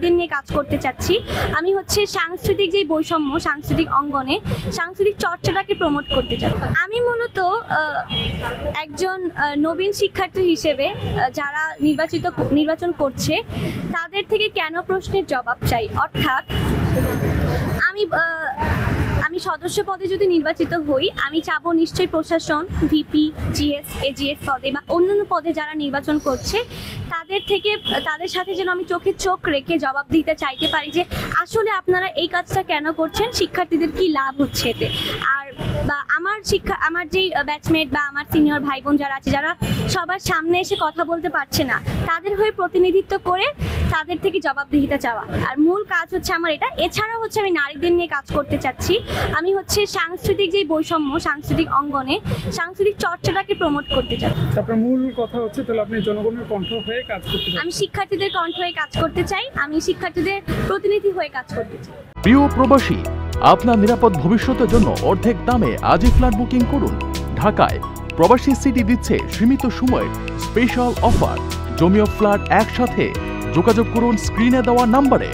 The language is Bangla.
নারীদের নিয়ে কাজ করতে চাচ্ছি। আমি হচ্ছে সাংস্কৃতিক যে বৈষম্য, সাংস্কৃতিক অঙ্গনে সাংস্কৃতিক চর্চাটাকে প্রমোট করতে চাচ্ছি। আমি মূলত একজন নবীন শিক্ষার্থী হিসেবে যারা নির্বাচন করছে তাদের থেকে কেন প্রশ্নের জবাব চাই। অর্থাৎ আমি সদস্য পদে যদি নির্বাচিত হই, আমি চাবো নিশ্চয়ই প্রশাসন, ভিপি, জিএস, এজিএস পদে বা অন্যান্য পদে যারা নির্বাচন করছে তাদের সাথে যেন আমি চোখে চোখ রেখে জবাব দিতে চাইতে পারি যে আসলে আপনারা এই কাজটা কেন করছেন, শিক্ষার্থীদের কি লাভ হচ্ছে এতে। আর বা আমার যেই ব্যাচমেট বা আমার সিনিয়র ভাই বোন যারা আছে, যারা সবার সামনে এসে কথা বলতে পারছে না, তাদের হয়ে প্রতিনিধিত্ব করে তাদের থেকে জবাবদিহিতা চাওয়া। আর মূল কাজ হচ্ছে আমার এটা। এছাড়াও হচ্ছে আমি নারীদের নিয়ে কাজ করতে চাচ্ছি। আমি হচ্ছে সাংস্কৃতিক যে বৈষম্য, সাংস্কৃতিক অঙ্গনে সাংস্কৃতিক চর্চাটাকে প্রমোট করতে চাচ্ছি। আপনার মূল কথা হচ্ছে তাহলে আপনি জনগণের কণ্ঠ হয়ে কাজ করতে চান। আমি শিক্ষার্থীদের কণ্ঠ হয়ে কাজ করতে চাই, আমি শিক্ষার্থীদের প্রতিনিধি হয়ে কাজ করতে চাই। প্রিয় প্রবাসী, আপনার নিরাপদ ভবিষ্যতের জন্য অর্ধেক দামে আজই ফ্ল্যাট বুকিং করুন। ঢাকায় প্রবাসী সিটি দিচ্ছে সীমিত সময়ের স্পেশাল অফার। জমি ও ফ্ল্যাট একসাথে। যোগাযোগ করুন স্ক্রিনে দেওয়া নম্বরে।